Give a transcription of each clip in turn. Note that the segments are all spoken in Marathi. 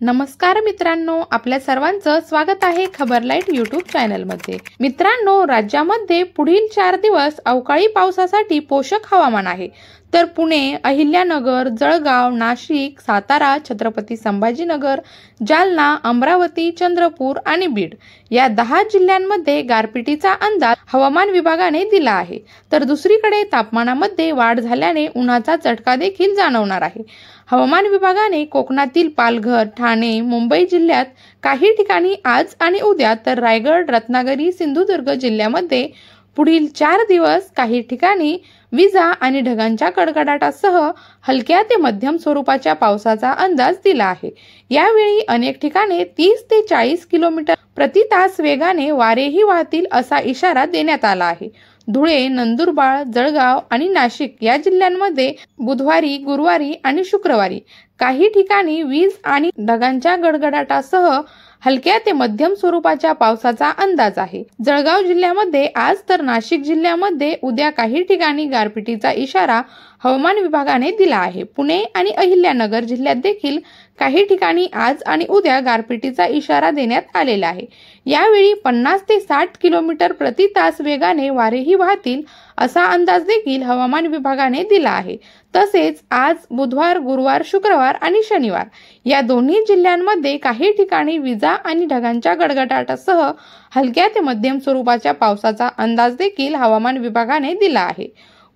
नमस्कार मित्रांनो, आपल्या सर्वांचं स्वागत आहे खबरलाईट यूट्यूब चॅनलमध्ये। मित्रांनो, राज्यामध्ये पुढील 4 दिवस अवकाळी पावसासाठी पोषक हवामान आहे। तर पुणे, अहिल्यानगर, जळगाव, नाशिक, सातारा, छत्रपती संभाजीनगर, जालना, अमरावती, चंद्रपूर आणि बीड या 10 जिल्ह्यांमध्ये गारपिटीचा अंदाज हवामान विभागाने दिला आहे। तर दुसरीकडे तापमानामध्ये वाढ झाल्याने उन्हाचा चटका देखील जाणवणार आहे। हवामान विभागाने कोकणातील पालघर, ठाणे, मुंबई जिल्ह्यात काही ठिकाणी आज आणि उद्या, तर रायगड, रत्नागिरी, सिंधुदुर्ग जिल्ह्यामध्ये पुढील 4 दिवस काही ठिकाणी विजा आणि ढगांच्या कडकडाटासह हलक्या ते मध्यम स्वरूपाच्या पावसाचा अंदाज दिला आहे। यावेळी अनेक ठिकाणी 30 ते 40 किलोमीटर प्रति तास वेगाने वारेही वाहतील असा इशारा देण्यात आला आहे। धुळे, नंदुरबार, जळगाव आणि नाशिक या जिल्ह्यांमध्ये बुधवारी, गुरुवारी आणि शुक्रवारी काही ठिकाणी वीज आणि ढगांच्या गडगडाटासह हलक्या ते मध्यम स्वरूपाच्या पावसाचा अंदाज आहे। जळगाव जिल्ह्यामध्ये आज तर नाशिक जिल्ह्यामध्ये उद्या काही ठिकाणी गारपिटीचा इशारा हवामान विभागाने दिला आहे। पुणे आणि अहिल्यानगर जिल्ह्यात देखील काही ठिकाणी आज आणि उद्या गारपिटीचा इशारा देण्यात आलेला आहे। यावेळी 50 ते 60 किलोमीटर प्रति तास वेगाने वारेही वाहतील असा अंदाज देखील हवामान विभागाने दिला आहे। तसेच आज बुधवार, गुरुवार, शुक्रवार आणि शनिवार या दोन्ही जिल्ह्यांमध्ये काही ठिकाणी विजा आणि ढगांच्या गडगडाटासह हलक्या ते मध्यम स्वरूपाच्या पावसाचा अंदाज देखील हवामान विभागाने दिला आहे।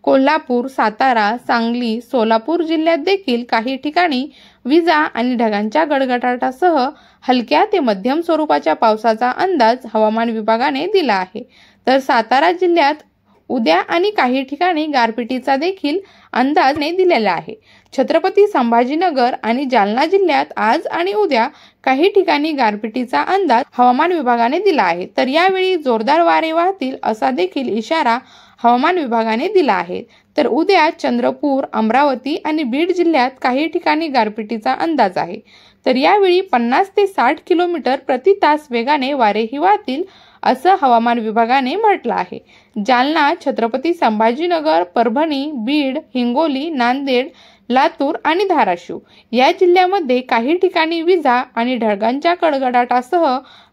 कोल्हापूर, सातारा, सांगली, सोलापूर जिल्ह्यात देखील काही ठिकाणी विजा आणि ढगांच्या गडगडाटासह हलक्या ते मध्यम स्वरूपाच्या पावसाचा अंदाज हवामान विभागाने दिला आहे। तर सातारा जिल्ह्यात उद्या आणि काही ठिकाणी गारपिटीचा देखील अंदाज दिलेला आहे। छत्रपती संभाजीनगर आणि जालना जिल्ह्यात आज आणि उद्या काही ठिकाणी गारपिटीचा अंदाज हवामान विभागाने दिला आहे। तर यावेळी जोरदार वारे वाहतील असा देखील इशारा हवामान विभागाने दिला आहे। तर उद्या चंद्रपूर, अमरावती आणि बीड जिल्ह्यात काही ठिकाणी गारपिटीचा अंदाज आहे। तर यावेळी 50 ते 60 किलोमीटर प्रति तास वेगाने वारेही वाहतील असं हवामान विभागाने म्हटलं आहे। जालना, छत्रपती संभाजीनगर, परभणी, बीड, हिंगोली, नांदेड, लातूर आणि धाराशिव या जिल्ह्यामध्ये काही ठिकाणी विजा आणि ढगांच्या कडकडाटासह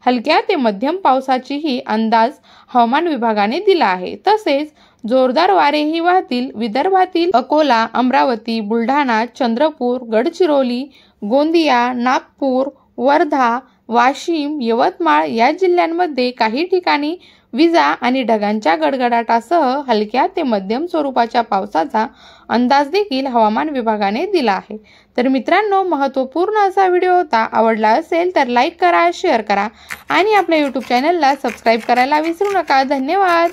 हलक्या ते मध्यम पावसाचीही अंदाज हवामान विभागाने दिला आहे। तसेच जोरदार वारेही वाहतील विदर्भातील अकोला, अमरावती, बुलढाणा, चंद्रपूर, गडचिरोली, गोंदिया, नागपूर, वर्धा, वाशिम, यवतमाळ या जिल्ह्यांमध्ये काही ठिकाणी विजा आणि ढगांच्या गडगडाटासह हलक्या ते मध्यम स्वरूपाच्या पावसाचा अंदाज देखील हवामान विभागाने दिला आहे। तर मित्रांनो, महत्त्वपूर्ण असा व्हिडिओ होता। आवडला असेल तर लाईक करा, शेअर करा आणि आपल्या यूट्यूब चॅनलला सबस्क्राईब करायला विसरू नका। धन्यवाद।